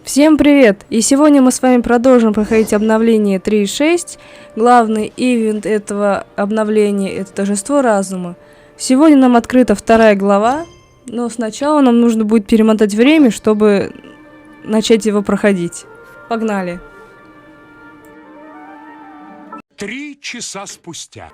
Всем привет! И сегодня мы с вами продолжим проходить обновление 3.6. Главный ивент этого обновления — это Торжество разума. Сегодня нам открыта вторая глава, но сначала нам нужно будет перемотать время, чтобы начать его проходить. Погнали! 3 часа спустя.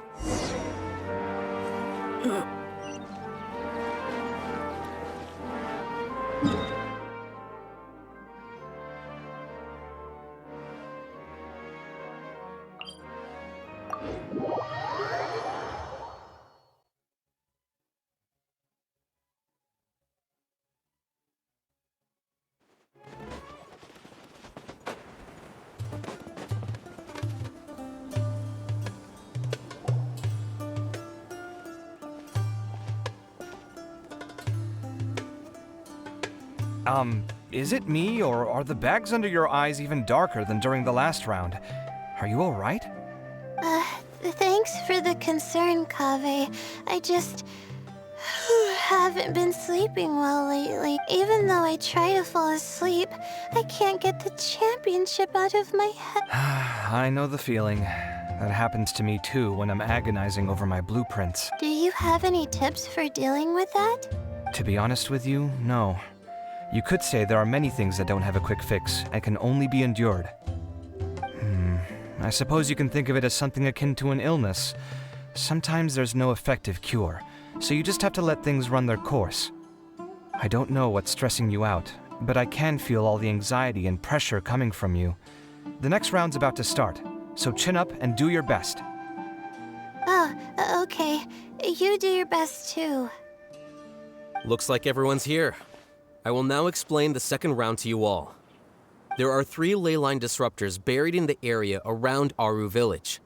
Is it me, or are the bags under your eyes even darker than during the last round? Are you alright? Thanks for the concern, Kaveh. I just haven't been sleeping well lately. Even though I try to fall asleep, I can't get the championship out of my head. I know the feeling. That happens to me too when I'm agonizing over my blueprints. Do you have any tips for dealing with that? To be honest with you, no. You could say there are many things that don't have a quick fix and can only be endured. I suppose you can think of it as something akin to an illness. Sometimes there's no effective cure, so you just have to let things run their course. I don't know what's stressing you out, but I can feel all the anxiety and pressure coming from you. The next round's about to start, so chin up and do your best. Oh, okay. You do your best too. Looks like everyone's here. I will now explain the second round to you all. There are 3 leyline disruptors buried in the area around Aru village.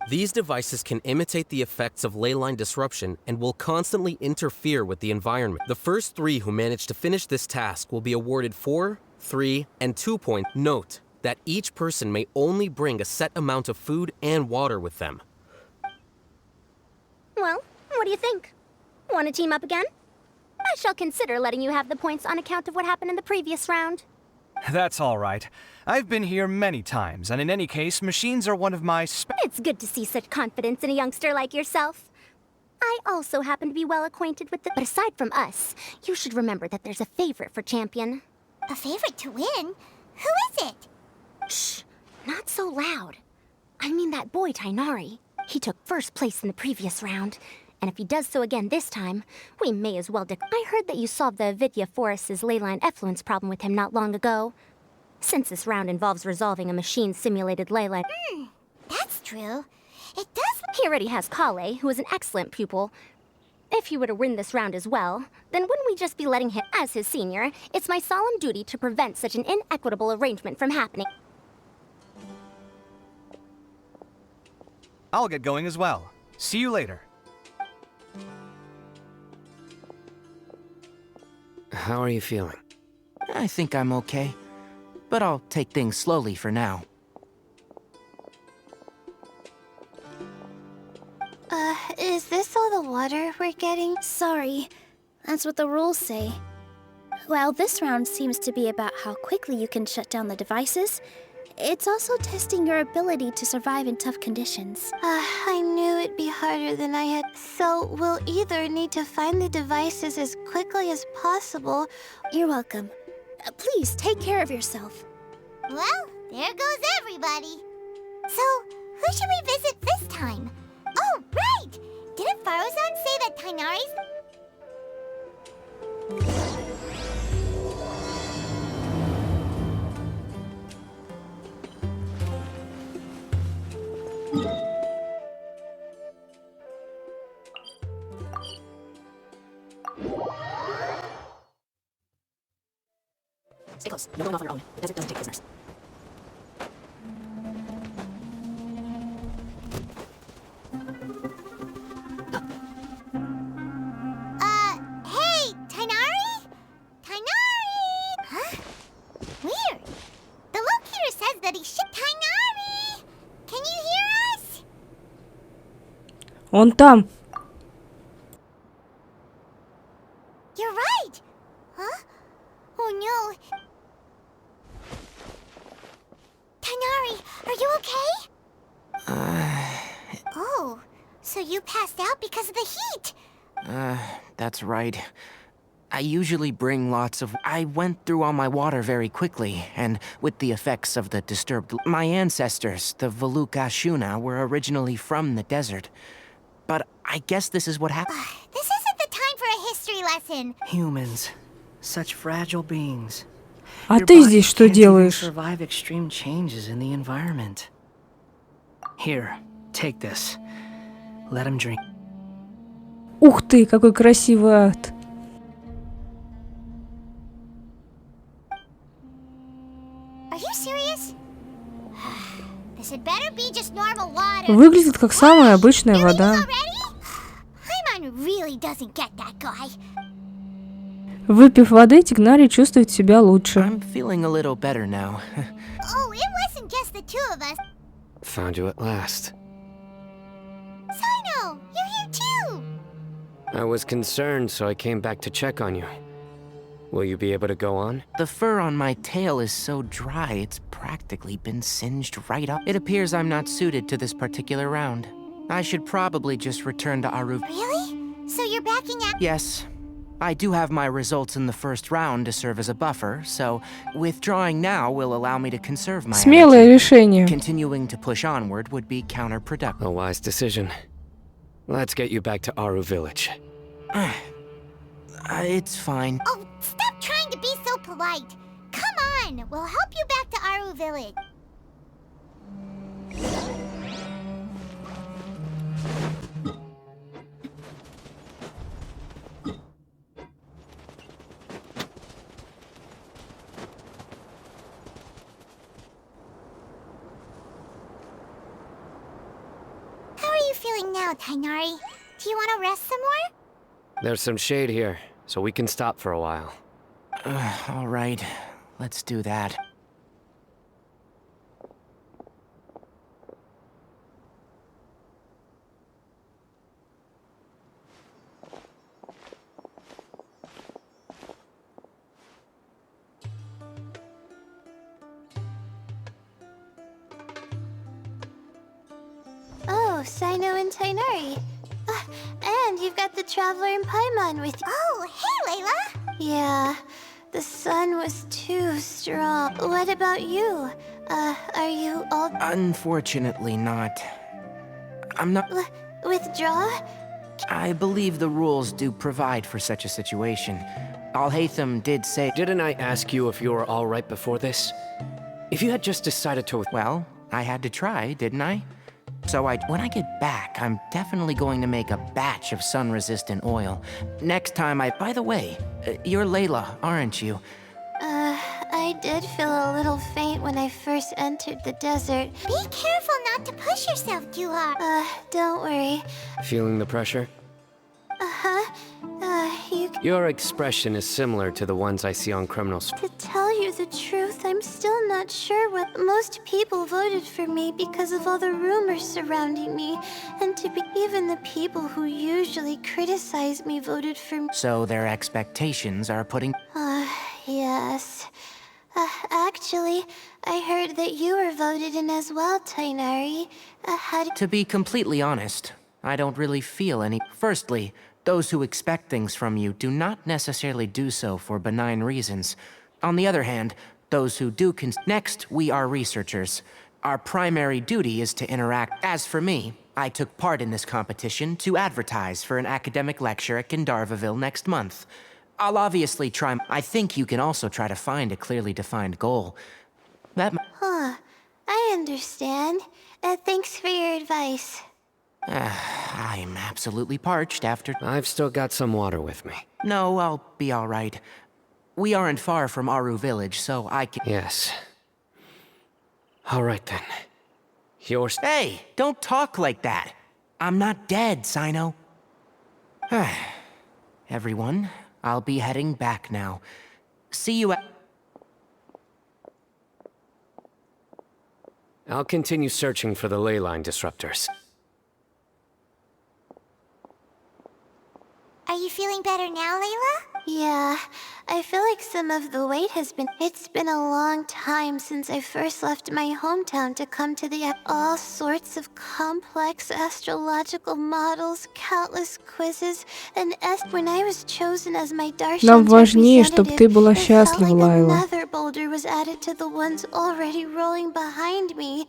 These devices can imitate the effects of leyline disruption and will constantly interfere with the environment. The first 3 who manage to finish this task will be awarded 4, 3, and 2 points. Note that each person may only bring a set amount of food and water with them. Well, what do you think? Want to team up again? I shall consider letting you have the points on account of what happened in the previous round. That's all right. I've been here many times, and in any case, machines are one of my It's good to see such confidence in a youngster like yourself. I also happen to be well acquainted with the... But aside from us, you should remember that there's a favorite for champion. A favorite to win? Who is it? Shh, not so loud. I mean that boy Tainari. He took first place in the previous round. And if he does so again this time, we may as well I heard that you solved the Avidya Forest's leyline effluence problem with him not long ago. Since this round involves resolving a machine-simulated leyline... That's true. It does... He already has Kale, who is an excellent pupil. If he were to win this round as well, then wouldn't we just be letting him... As his senior, it's my solemn duty to prevent such an inequitable arrangement from happening. I'll get going as well. See you later. How are you feeling? I think I'm okay, but I'll take things slowly for now. Is this all the water we're getting? Sorry, that's what the rules say. While this round seems to be about how quickly you can shut down the devices, it's also testing your ability to survive in tough conditions. I knew it'd be harder than I had. So we'll either need to find the devices as quickly as possible. You're welcome. Please take care of yourself. Well, there goes everybody. So, who should we visit this time? Oh, right! Didn't Farozan say that Tainari's... Stay close. No going off on your own. The desert doesn't take prisoners. Hey! Tainari? Tainari! Huh? Weird. The locator says that he shipped Tainari! Can you hear us? Он там. You're right! Huh? Oh no. you okay? Oh, so you passed out because of the heat. That's right. I usually bring lots of... I went through all my water very quickly, and with the effects of the disturbed... My ancestors, the Valuka Shuna, were originally from the desert. But I guess this is what happened. This isn't the time for a history lesson. Humans. Such fragile beings. А Your ты body здесь что can't even делаешь? survive extreme changes in the environment. Here, take this. Let him drink. Ух ты, какой красивый ад. Are you serious? This had better be just normal water. Выглядит как самая обычная вода. Paimon really doesn't get that guy. Выпив воды, Тигнарий чувствует себя лучше. I'm feeling a little better now. Oh, it wasn't just the two of us. Found you at last. Sino, you're here too. I was concerned, so I came back to check on you. Will you be able to go on? The fur on my tail is so dry, it's practically been singed right up. It appears I'm not suited to this particular round. I should probably just return to Aru. Really? So you're backing out? Yes. I do have my results in the first round to serve as a buffer, so withdrawing now will allow me to conserve my Смелое energy. решение. Continuing to push onward would be counterproductive. A wise decision. Let's get you back to Aru Village. It's fine. Oh, stop trying to be so polite. Come on, we'll help you back to Aru Village. How are you feeling now, Tainari? Do you want to rest some more? There's some shade here, so we can stop for a while. All right, let's do that. Oh, Sino and Tainari. And you've got the Traveler and Paimon with you. Oh, hey, Layla! Yeah, the sun was too strong. What about you? Are you all... Unfortunately not. I'm not... withdraw? I believe the rules do provide for such a situation. Al-Haytham did say... Didn't I ask you if you were all right before this? If you had just decided to... Well, I had to try, didn't I? So when I get back, I'm definitely going to make a batch of sun-resistant oil. Next time By the way, you're Layla, aren't you? I did feel a little faint when I first entered the desert. Be careful not to push yourself too hard. Don't worry. Feeling the pressure? Your expression is similar to the ones I see on criminals. To tell you the truth, I'm still not sure what most people voted for me because of all the rumors surrounding me, and even the people who usually criticize me voted for me. So their expectations are putting... Yes. Actually, I heard that you were voted in as well, Tainari. To be completely honest, I don't really feel any... Firstly, those who expect things from you do not necessarily do so for benign reasons. On the other hand, those who do Next, we are researchers. Our primary duty is to interact. As for me, I took part in this competition to advertise for an academic lecture at Gandharvaville next month. I'll obviously try... I think you can also try to find a clearly defined goal. I understand. Thanks for your advice. I'm absolutely parched after... I've still got some water with me. No, I'll be all right. We aren't far from Aru Village, so I can... Yes. All right, then. Hey, don't talk like that. I'm not dead, Sino. Everyone, I'll be heading back now. See you at... I'll continue searching for the ley line disruptors. Are you feeling better now, Layla? Yeah, I feel like some of the weight has been... It's been a long time since I first left my hometown to come to the... All sorts of complex astrological models, countless quizzes, and when I was chosen as my Нам Darshan's важнее, чтобы ты была representative, it felt счастлива, like Лайла. another boulder was added to the ones already rolling behind me.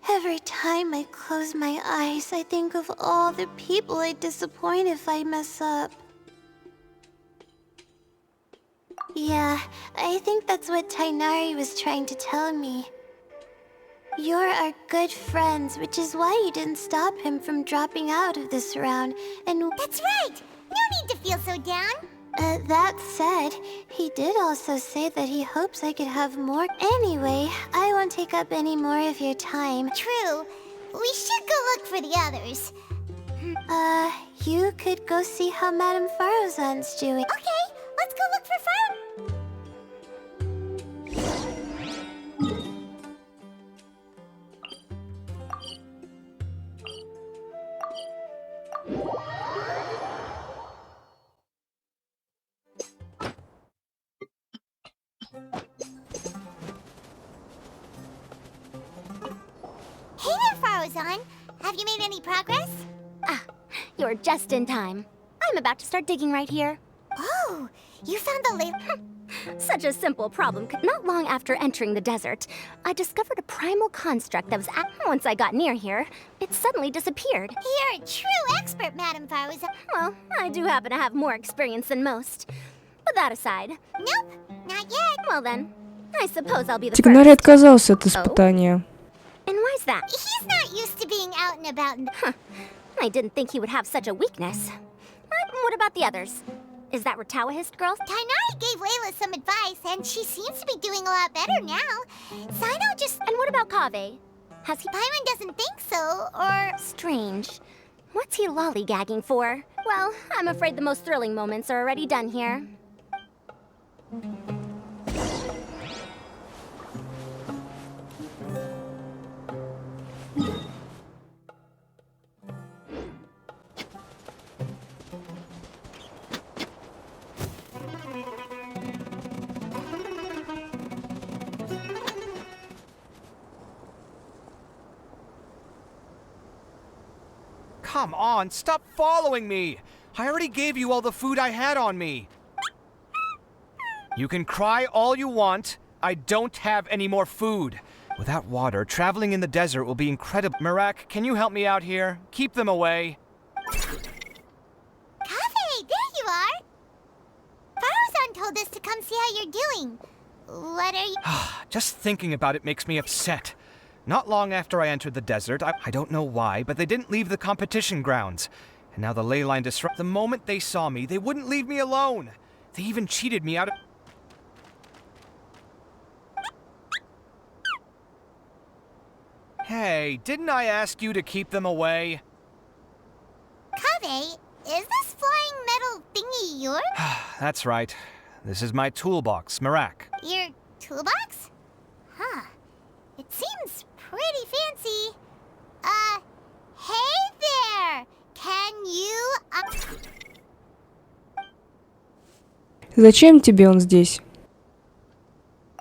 Every time I close my eyes, I think of all the people I'd disappoint if I mess up. Yeah, I think that's what Tainari was trying to tell me. You're our good friends, which is why you didn't stop him from dropping out of this round, and... That's right! No need to feel so down! That said, he did also say that he hopes I could have more. Anyway, I won't take up any more of your time. True. We should go look for the others. You could go see how Madame Farozan's doing. Okay, let's go look for Faro. Hey there, Farozan. Have you made any progress? Ah, you're just in time. I'm about to start digging right here. Oh, you found the lake. Such a simple problem. Not long after entering the desert, I discovered a primal construct that was once I got near here, it suddenly disappeared. You're a true expert, Madame Farozan. Well, I do happen to have more experience than most. But that aside... Nope, not yet. Well then, I suppose I'll be the Тигнари first. отказался от испытания. And why's that? He's not used to being out and about. I didn't think he would have such a weakness. But what about the others? Is that Ratawahist girl? Tainari gave Layla some advice, and she seems to be doing a lot better now. Sino just... And what about Kaveh? Has he... Paimon doesn't think so, or... Strange. What's he lollygagging for? Well, I'm afraid the most thrilling moments are already done here. Come on, stop following me! I already gave you all the food I had on me. You can cry all you want. I don't have any more food. Without water, traveling in the desert will be incredible. Mirak, can you help me out here? Keep them away. Kaveh, there you are! Farozan told us to come see how you're doing. What are you... Just thinking about it makes me upset. Not long after I entered the desert, I don't know why, but they didn't leave the competition grounds. And now the ley line disrupt. The moment they saw me, they wouldn't leave me alone. They even cheated me out of... Hey, didn't I ask you to keep them away? Kaveh, is this flying metal thingy yours? That's right. This is my toolbox, Mirak. Your toolbox? Huh. It seems pretty fancy. Hey there! Can you... Зачем тебе он здесь?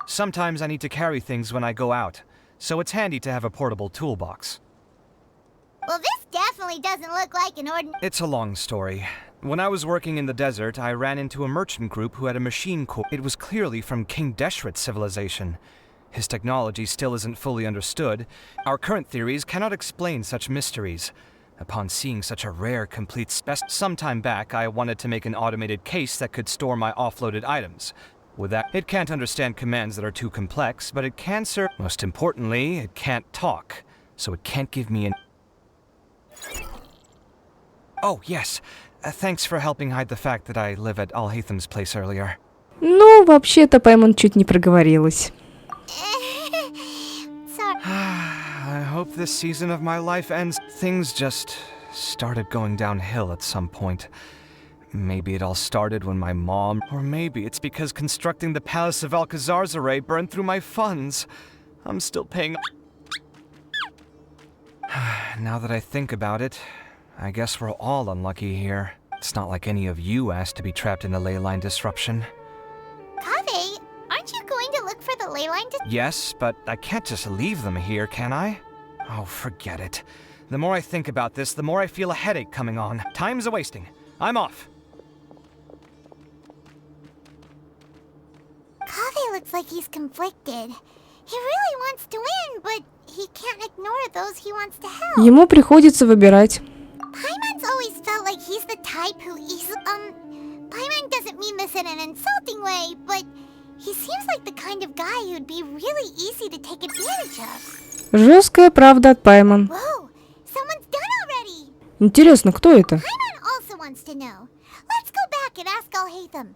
Sometimes I need to carry things when I go out, so it's handy to have a portable toolbox. Well, this definitely doesn't look like an ordinary... It's a long story. When I was working in the desert, I ran into a merchant group who had a machine core. It was clearly from King Deshret's civilization. His technology still isn't fully understood. Our current theories cannot explain such mysteries. Upon seeing such a rare, complete some time back, I wanted to make an automated case that could store my offloaded items. With that, it can't understand commands that are too complex, but it can serve... Most importantly, it can't talk, so it can't give me an... Oh, yes. Thanks for helping hide the fact that I live at Alhatham's place earlier. Ну, вообще-то Паймон чуть не проговорилась. Sorry. I hope this season of my life ends. Things just started going downhill at some point. Maybe it all started when my mom... Or maybe it's because constructing the Palace of Alcazar's burned through my funds. I'm still paying... Now that I think about it, I guess we're all unlucky here. It's not like any of you asked to be trapped in a ley line disruption. Kaveh, aren't you going to look for the ley line? Yes, but I can't just leave them here, can I? Oh, forget it. The more I think about this, the more I feel a headache coming on. Time's a-wasting. I'm off. Kaveh looks like he's conflicted. He really wants to win, but he can't ignore those he wants to help. Ему приходится выбирать. Paimon's always felt like he's the type who Paimon doesn't mean this in an insulting way, but he seems like the kind of guy who'd be really easy to take advantage of. Жесткая правда от Паймон. Whoa, someone's done already. Интересно, кто это? Paimon also wants to know. Let's go back and ask Al-Haytham.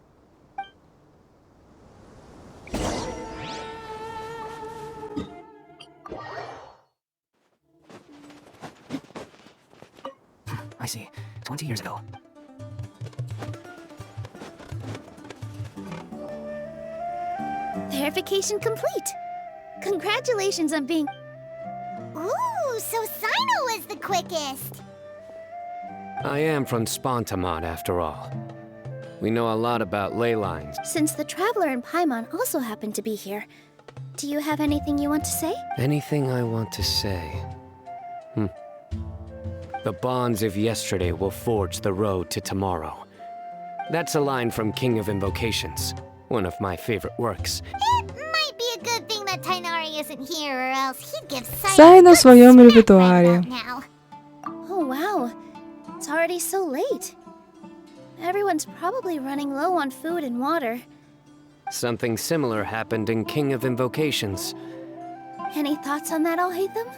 I see. 20 years ago. Verification complete. Congratulations on being... Ooh, so Sino was the quickest. I am from Spontamod, after all. We know a lot about ley lines. Since the Traveler and Paimon also happen to be here, do you have anything you want to say? Anything I want to say? The bonds of yesterday will forge the road to tomorrow. That's a line from King of Invocations, one of my favorite works. It might be a good thing that Tainari isn't here, or else he'd give Сай в своем репертуаре. now. Oh wow, it's already so late. Everyone's probably running low on food and water. Something similar happened in King of Invocations. Any thoughts on that, Al-Haytham?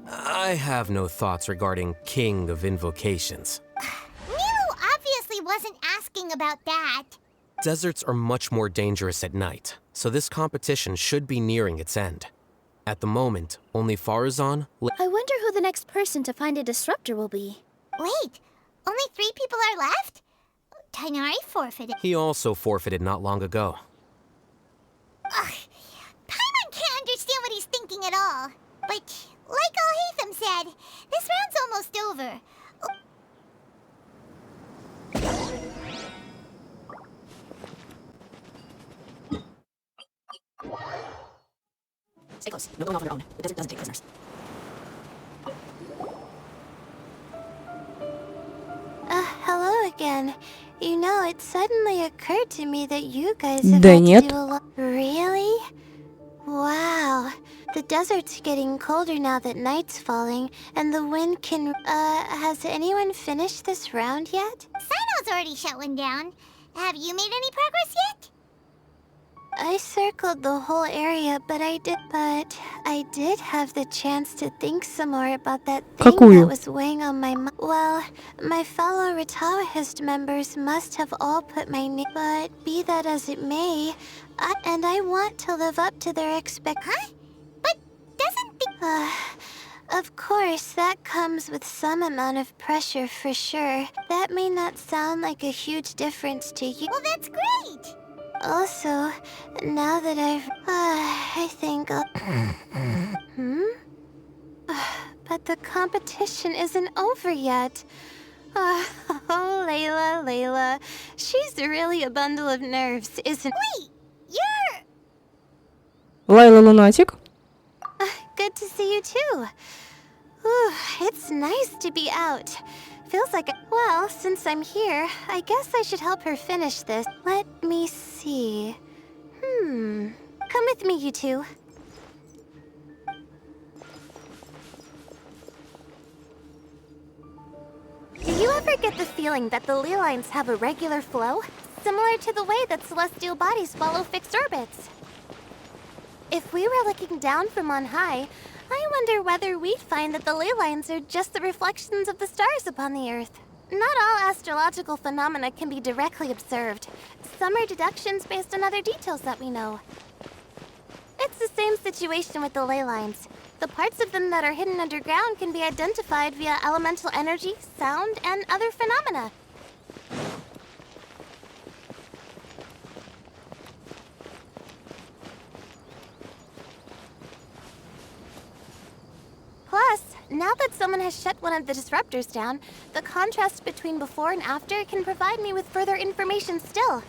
I have no thoughts regarding King of Invocations. Milu obviously wasn't asking about that. Deserts are much more dangerous at night, so this competition should be nearing its end. At the moment, only Farazan... I wonder who the next person to find a disruptor will be. Wait, only 3 people are left? Tainari forfeited. He also forfeited not long ago. Ugh, Paimon can't understand what he's thinking at all. But, like Al-Haytham said, this round's almost over. Stay close. No going off on your own. The desert doesn't take prisoners. Hello again. You know, it suddenly occurred to me that you guys have Да had нет. to do a lot. Really? Wow. The desert's getting colder now that night's falling, and the wind can... has anyone finished this round yet? Sino's already shut one down. Have you made any progress yet? I circled the whole area, but I did have the chance to think some more about that thing Какую? that was weighing on my mind. Well, my fellow Ritawahist members must have all put my name, but be that as it may, I want to live up to their Huh? But doesn't the... Of course, that comes with some amount of pressure for sure. That may not sound like a huge difference to you. Well, that's great! Also, now that I think but the competition isn't over yet. Oh, Layla. She's really a bundle of nerves, isn't... Wait, you're... Лайла Лунатик. Good to see you too. It's nice to be out. Feels like... Well, since I'm here, I guess I should help her finish this. Let me see. Come with me, you two. Do you ever get the feeling that the ley lines have a regular flow? Similar to the way that celestial bodies follow fixed orbits. If we were looking down from on high, I wonder whether we'd find that the ley lines are just the reflections of the stars upon the Earth. Not all astrological phenomena can be directly observed. Some are deductions based on other details that we know. It's the same situation with the ley lines. The parts of them that are hidden underground can be identified via elemental energy, sound, and other phenomena. Plus, Now that someone has shut one of the disruptors down, the contrast between before and after can provide me with further information still.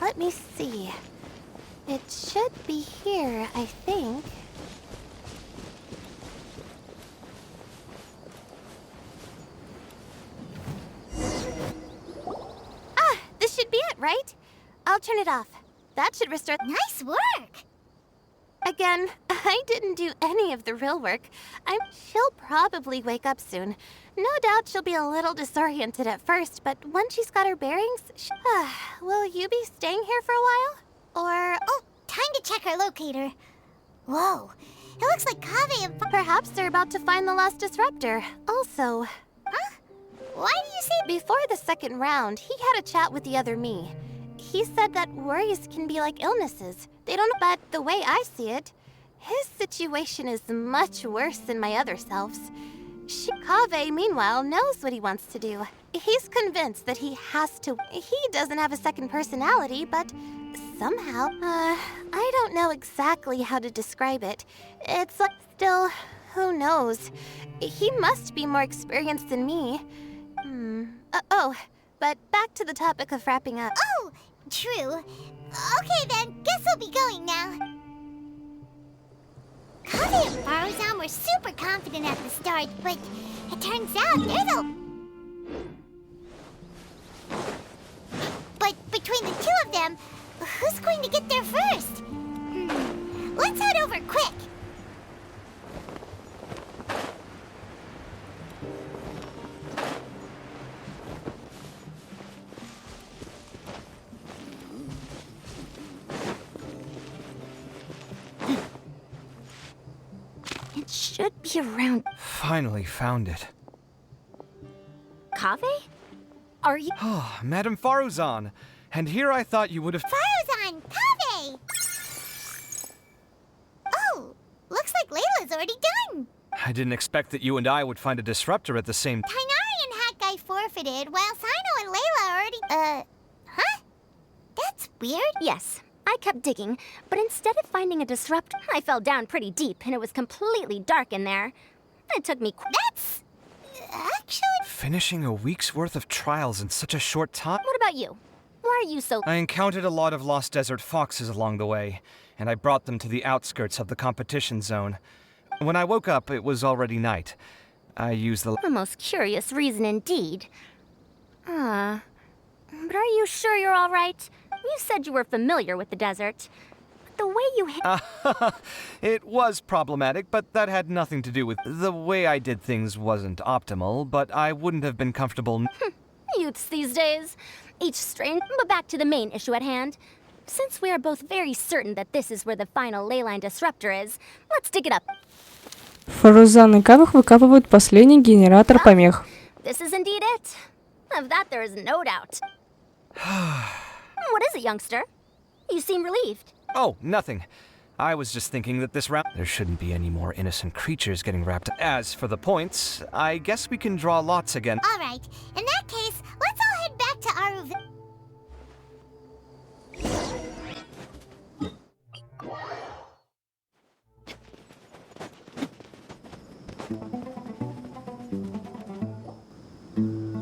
Let me see. It should be here, I think. This should be it, right? I'll turn it off. That should restore. Nice work! Again, I didn't do any of the real work. She'll probably wake up soon. No doubt she'll be a little disoriented at first, but once she's got her bearings, will you be staying here for a while? Or... Oh, time to check our locator. Whoa, it looks like Kaveh and... Perhaps they're about to find the last disruptor. Also... Huh? Why do you say... Before the second round, he had a chat with the other me. He said that worries can be like illnesses. They don't... But the way I see it, his situation is much worse than my other selves. Kaveh, meanwhile, knows what he wants to do. He's convinced that he has to... He doesn't have a second personality, but somehow... I don't know exactly how to describe it. It's like... Still, who knows? He must be more experienced than me. But back to the topic of wrapping up. Oh, true. Okay then, guess we'll be going now. Kaveh and Faruzan were super confident at the start, but it turns out they're the... But between the two of them, who's going to get there first? Let's head over quick. It should be around... Finally found it. Kaveh? Are you... Oh, Madame Faruzan. And here I thought you would have... Faruzan! Kaveh! Oh, looks like Layla's already done. I didn't expect that you and I would find a disruptor at the same time. Tainari and Hakai forfeited, while Sino and Layla already... Huh? That's weird. Yes. I kept digging, but instead of finding a disruptor, I fell down pretty deep and it was completely dark in there. It took me... That's... actually... Finishing a week's worth of trials in such a short time? What about you? Why are you so... I encountered a lot of lost desert foxes along the way, and I brought them to the outskirts of the competition zone. When I woke up, it was already night. I used the... A most curious reason indeed. But are you sure you're all right? You said you were familiar with the desert. The way you... It was problematic, but that had nothing to do with... The way I did things wasn't optimal, but I wouldn't have been comfortable... Youths these days. Each strain... But back to the main issue at hand. Since we are both very certain that this is where the final leyline disruptor is, let's dig it up. Фарузан и Кавeh выкапывают последний генератор помех. This is indeed it. Of that there is no doubt. What is it, youngster? You seem relieved. Oh, nothing. I was just thinking that this round... There shouldn't be any more innocent creatures getting wrapped up. As for the points, I guess we can draw lots again. All right. In that case, let's all head back to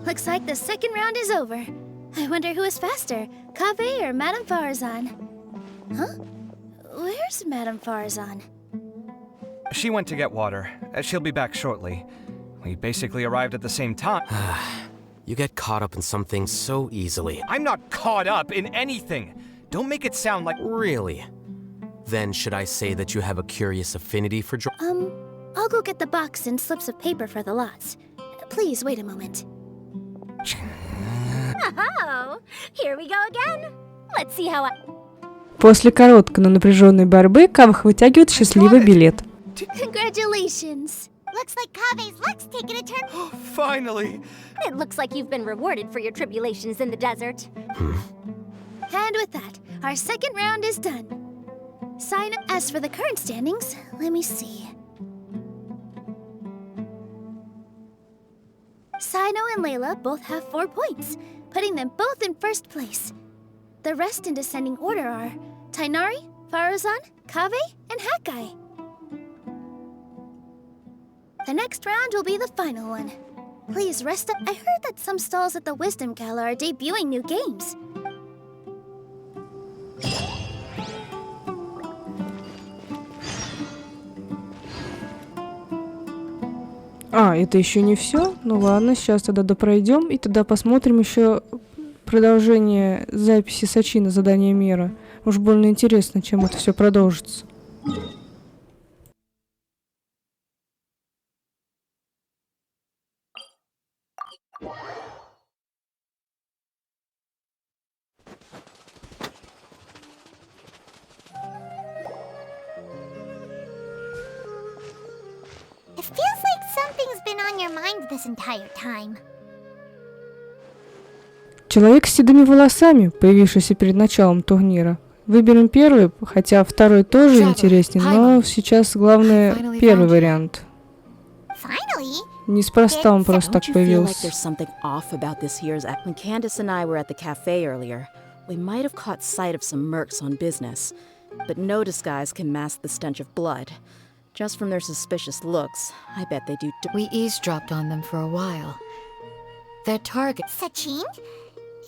Looks like the second round is over. I wonder who is faster, Kaveh or Madame Faruzan? Huh? Where's Madame Faruzan? She went to get water. She'll be back shortly. We basically arrived at the same time. You get caught up in something so easily. I'm not caught up in anything. Don't make it sound like... Really? Then should I say that you have a curious affinity for I'll go get the box and slips of paper for the lots. Please wait a moment. Oh, here we go again. Let's see how I... После короткой, но напряженной борьбы Кавeh вытягивает счастливый билет. Congratulations! Looks like Kaveh's luck's taken a turn. Finally! It looks like you've been rewarded for your tribulations in the desert. And with that, our second round is done. As for the current standings, let me see. Sino and Layla both have 4 points, putting them both in first place. The rest in descending order are Tainari, Faruzan, Kaveh, and Hakai. The next round will be the final one. Please rest up. I heard that some stalls at the Wisdom Gala are debuting new games. Это еще не все. Ну ладно, сейчас тогда допройдем и тогда посмотрим еще продолжение записи Сачина «Задание мира». Уж больно интересно, чем это все продолжится. It feels like something's been on your mind this entire time. Человек с седыми волосами, появившийся перед началом турнира. Выберем первый, хотя второй тоже интереснее, но сейчас главное первый вариант. Неспроста он просто так появился. When Candace and I were at the cafe earlier, we might have caught sight of some mercs on business, but no disguise can mask the stench of blood. Just from their suspicious looks, I bet they do. We eavesdropped on them for a while. Their target. Sachin?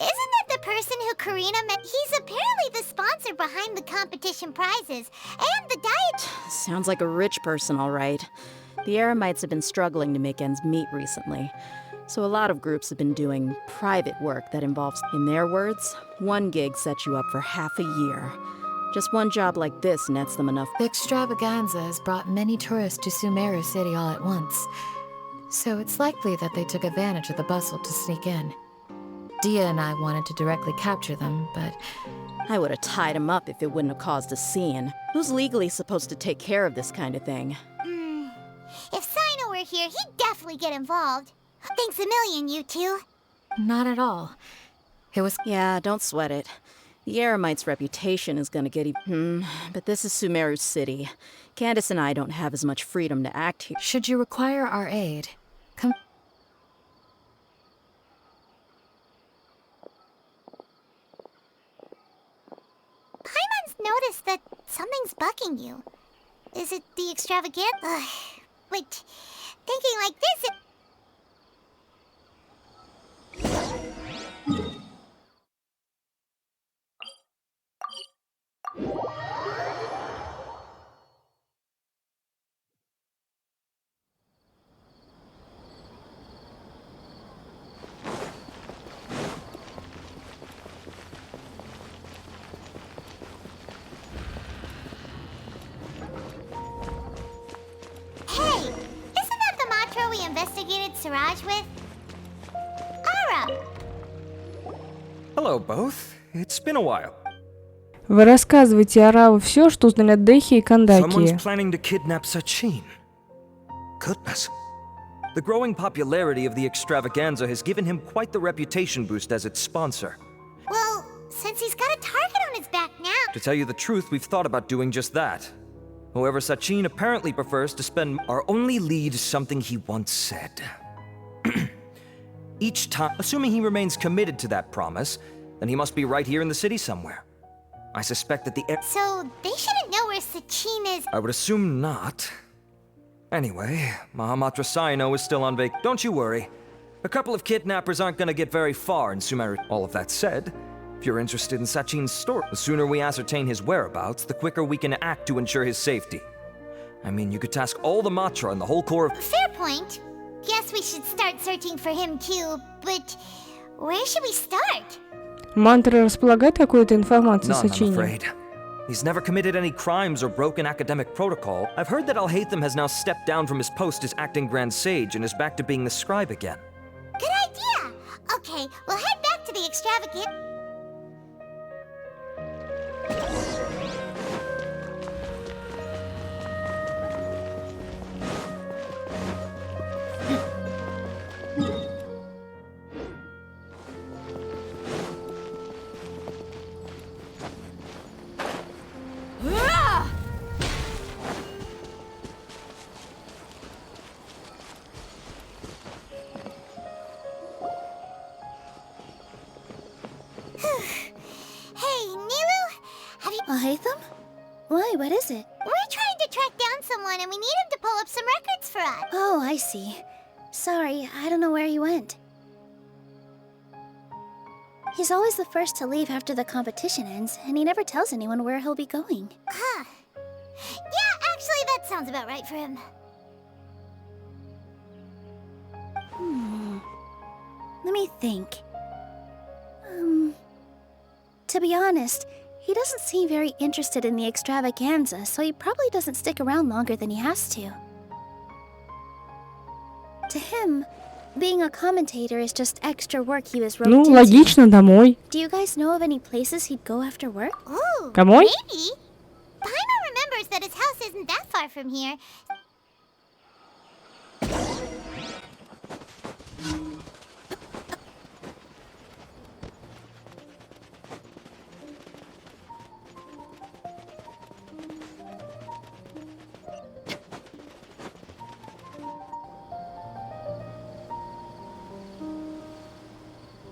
Isn't that the person who Karina met? He's apparently the sponsor behind the competition prizes and the diet. Sounds like a rich person, all right. The Eremites have been struggling to make ends meet recently, so a lot of groups have been doing private work that involves, in their words, one gig sets you up for half a year. Just one job like this nets them enough. The extravaganza has brought many tourists to Sumeru City all at once, so it's likely that they took advantage of the bustle to sneak in. Dia and I wanted to directly capture them, but... I would have tied him up if it wouldn't have caused a scene. Who's legally supposed to take care of this kind of thing? If Sino were here, he'd definitely get involved. Thanks a million, you two. Not at all. It was... Yeah, don't sweat it. The Eremite's reputation is gonna get but this is Sumeru City. Candace and I don't have as much freedom to act here. Should you require our aid, come... Paimon's noticed that something's bugging you. Is it the extravagant? But thinking like this... Hey, isn't that the mantra we investigated Siraj with? Ara! Hello, both. It's been a while. Вы рассказывайте Араву все, что узнали от Дехи и Кандакии. Someone's planning to kidnap Sachin. Goodness. The growing popularity of the extravaganza has given him quite the reputation boost as its sponsor. Well, since he's got a target on his back now... To tell you the truth, we've thought about doing just that. However, Sachin apparently prefers to spend our only lead is something he once said. Each time, assuming he remains committed to that promise, then he must be right here in the city somewhere. I suspect that the... So, they shouldn't know where Sachin is... I would assume not. Anyway, Mahamatra Saino is still on vacation. Don't you worry. A couple of kidnappers aren't gonna get very far in Sumeru. All of that said, if you're interested in Sachin's story, the sooner we ascertain his whereabouts, the quicker we can act to ensure his safety. I mean, you could task all the Matra and the whole core of... Fair point. Guess we should start searching for him too, but where should we start? Мантра располагает какой-то информацией о None, I'm Сачине? afraid. He's never committed any crimes or broken academic protocol. I've heard that Alhaitham has now stepped down from his post as acting Grand Sage and is back to being the scribe again. Good idea! Okay, we'll head back to the extravagant... Hey, Nilu? Have you... Alhaitham? Why, what is it? We're trying to track down someone and we need him to pull up some records for us. Oh, I see. Sorry, I don't know where he went. He's always the first to leave after the competition ends, and he never tells anyone where he'll be going. Huh. Yeah, actually, that sounds about right for him. Let me think. To be honest, he doesn't seem very interested in the extravaganza, so he probably doesn't stick around longer than he has to. To him, being a commentator is just extra work he was roped Ну, into. логично, домой. Do you guys know of any places he'd go after work? Ooh, Домой? maybe. Paimon remembers that his house isn't that far from here.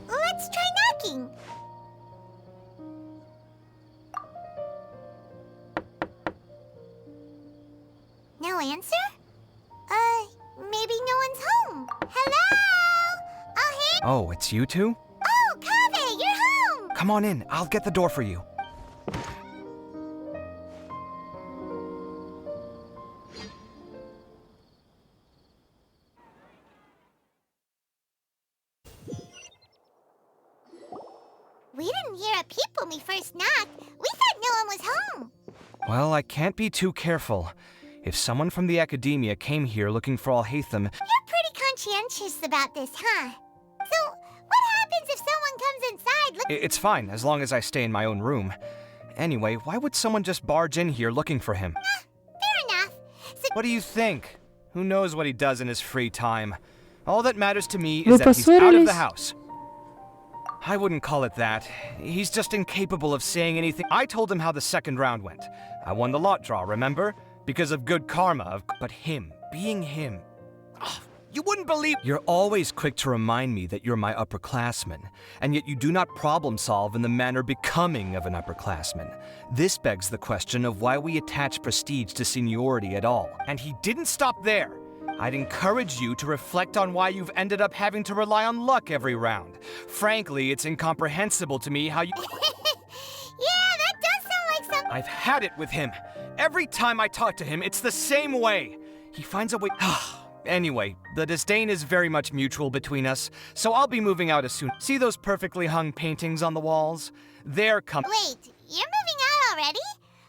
Let's try knocking. No answer? Maybe no one's home. Hello? I'll hand. Oh, it's you two? Oh, Kaveh, you're home! Come on in, I'll get the door for you. We didn't hear a peep when we first knocked. We thought no one was home. Well, I can't be too careful. If someone from the academia came here looking for Alhaitham, You're pretty conscientious about this, huh? So, what happens if someone comes inside? it's fine as long as I stay in my own room. Anyway, why would someone just barge in here looking for him? Fair enough. So, What do you think? Who knows what he does in his free time? All that matters to me Вы is that he's out of поссорились? the house. I wouldn't call it that. He's just incapable of saying anything. I told him how the second round went. I won the lot draw, remember? Because of good karma, but him, being him. Ah, you wouldn't believe. You're always quick to remind me that you're my upperclassman, and yet you do not problem solve in the manner becoming of an upperclassman. This begs the question of why we attach prestige to seniority at all. And he didn't stop there. I'd encourage you to reflect on why you've ended up having to rely on luck every round. Frankly, it's incomprehensible to me how you... yeah, that does sound like something. I've had it with him. Every time I talk to him, it's the same way. He finds a way... Anyway, the disdain is very much mutual between us, so I'll be moving out as soon. See those perfectly hung paintings on the walls? They're Wait, you're moving out already?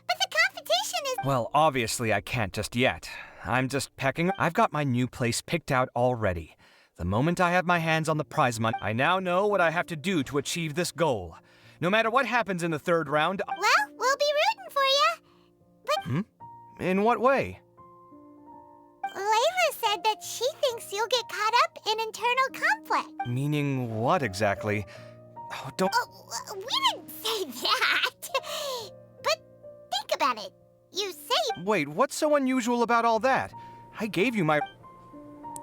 But the competition is... Well, obviously I can't just yet. I'm just pecking. I've got my new place picked out already. The moment I have my hands on the prize money, I now know what I have to do to achieve this goal. No matter what happens in the third round... Well, we'll be rooting for you. But... In what way? Layla said that she thinks you'll get caught up in internal conflict. Meaning what exactly? Oh, don't... Oh, we didn't say that. But think about it. You say... Wait, what's so unusual about all that? I gave you my...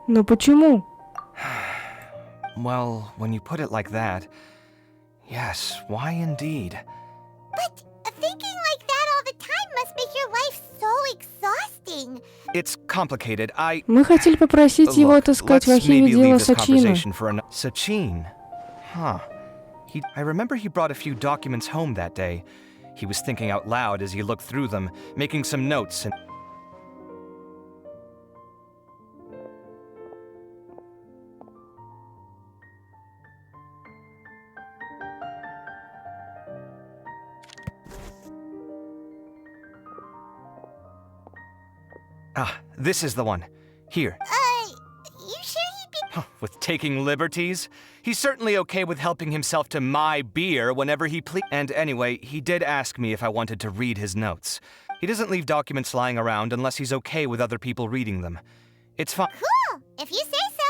Но почему? Well, when you put it like that... Yes, why indeed? But thinking like that all the time must make your life so exhausting. It's complicated. Мы хотели попросить его отыскать в let's архиве maybe дело leave this Сачина. conversation for another... Sachin? Huh. I remember he brought a few documents home that day. He was thinking out loud as he looked through them, making some notes and... Ah, this is the one. Here. You sure he'd be... With taking liberties? He's certainly okay with helping himself to my beer whenever he please. And anyway, he did ask me if I wanted to read his notes. He doesn't leave documents lying around unless he's okay with other people reading them. It's fine. Cool, if you say so.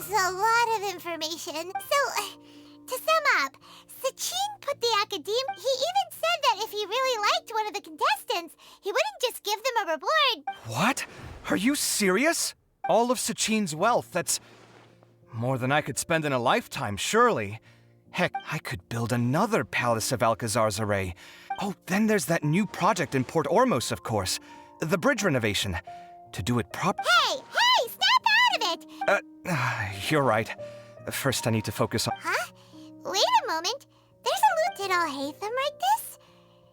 was a lot of information. So, to sum up, Sachin put the academe. He even said that if he really liked one of the contestants, he wouldn't just give them a reward. What? Are you serious? All of Sachin's wealth, that's more than I could spend in a lifetime, surely. Heck, I could build another Palace of Alcazar's array. Oh, then there's that new project in Port Ormos, of course. The bridge renovation. To do it Hey, snap out of it! You're right. First I need to focus on... Huh? Wait a moment. There's a Lieutenant Hatham like this?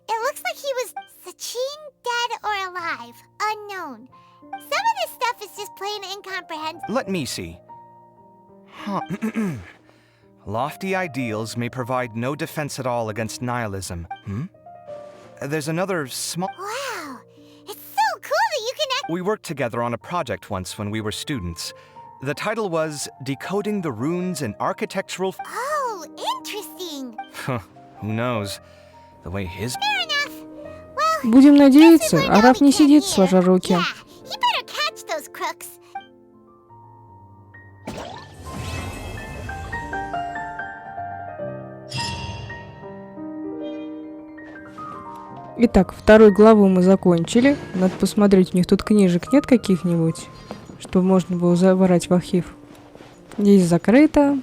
It looks like he was Sachin, dead or alive. Unknown. Some of this stuff is just plain incomprehensible. Let me see. Huh. Lofty ideals may provide no defense at all against nihilism. There's another small... Wow. It's so cool that you can We worked together on a project once when we were students. The title was Decoding the Runes in Architectural... Oh, interesting. Who knows? The way his... Fair enough. Well, Будем надеяться, араб не сидит сложа руки. yeah, he better catch those crooks. Итак, вторую главу мы закончили. Надо посмотреть, у них тут книжек нет каких-нибудь, чтобы можно было забрать в архив. Здесь закрыто.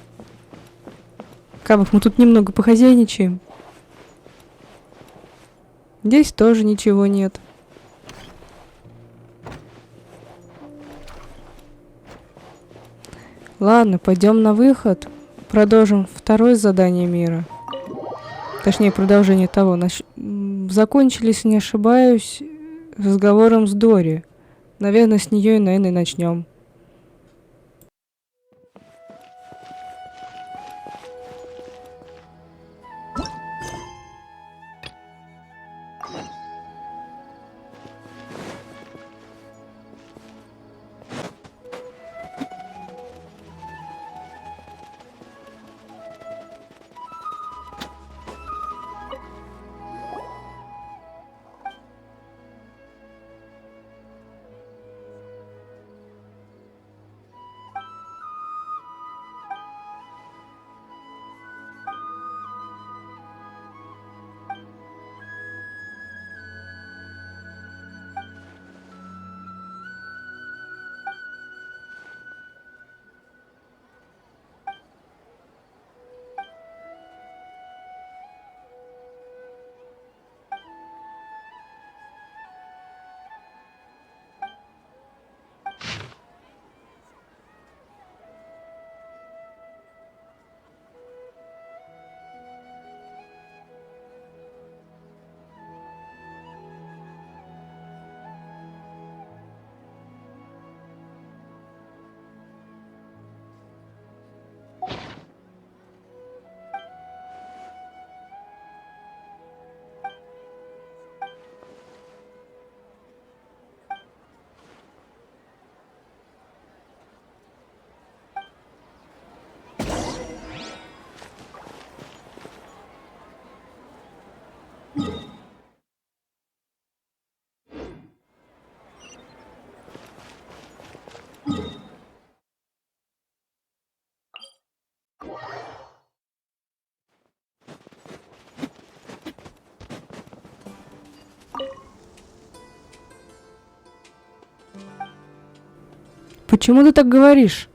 Кабов, мы тут немного похозяйничаем. Здесь тоже ничего нет. Ладно, пойдем на выход. Продолжим второе задание мира. Точнее, продолжение того. Закончили, если не ошибаюсь, разговором с Дори. Наверное, с нее и, наверное, начнем. Почему ты так говоришь?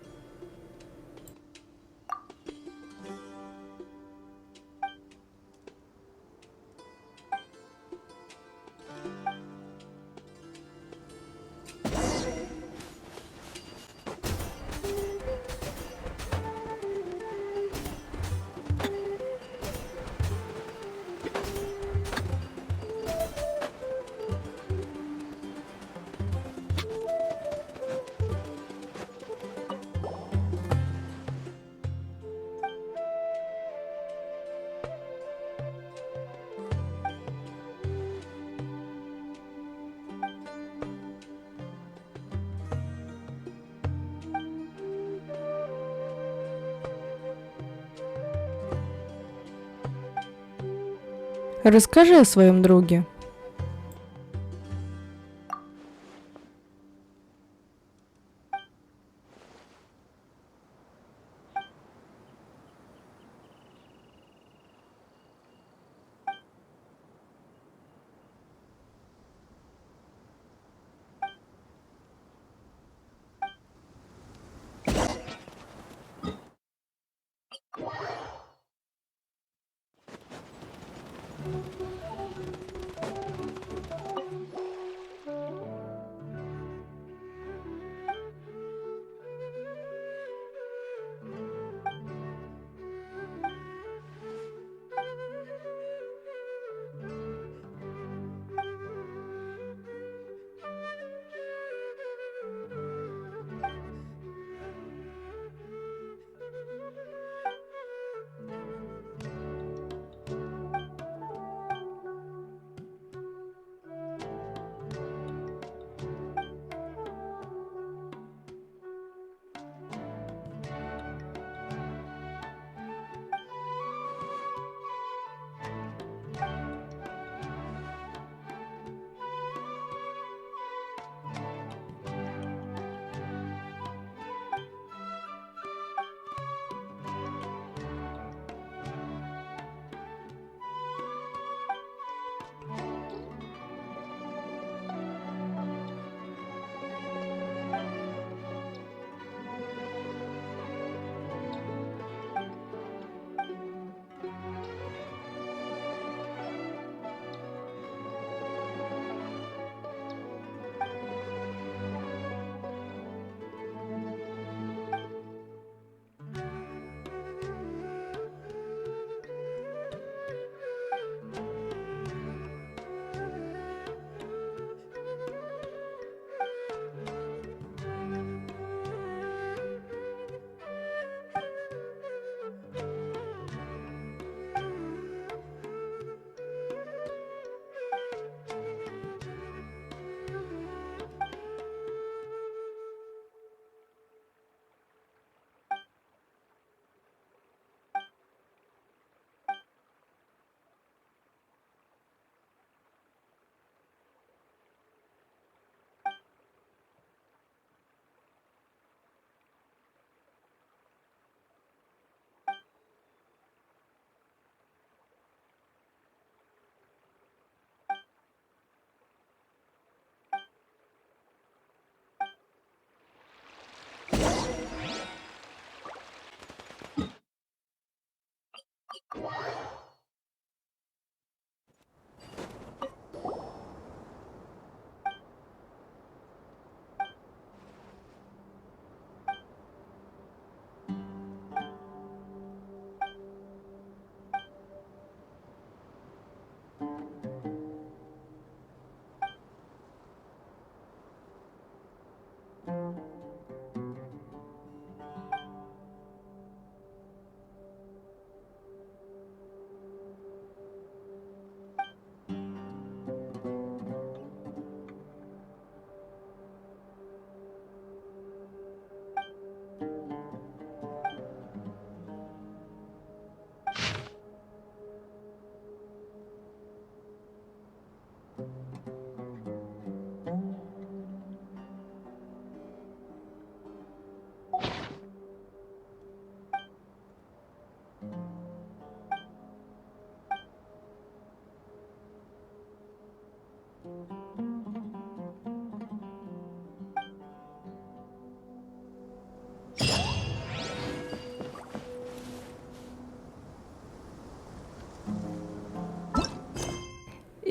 Расскажи о своем друге.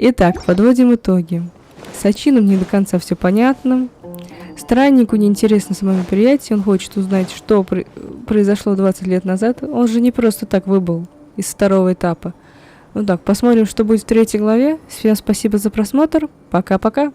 Итак, подводим итоги. С Ачином не до конца все понятно. Страннику неинтересно само мероприятие, он хочет узнать, что произошло 20 лет назад. Он же не просто так выбыл из второго этапа. Ну так, посмотрим, что будет в 3 главе. Всем спасибо за просмотр. Пока-пока.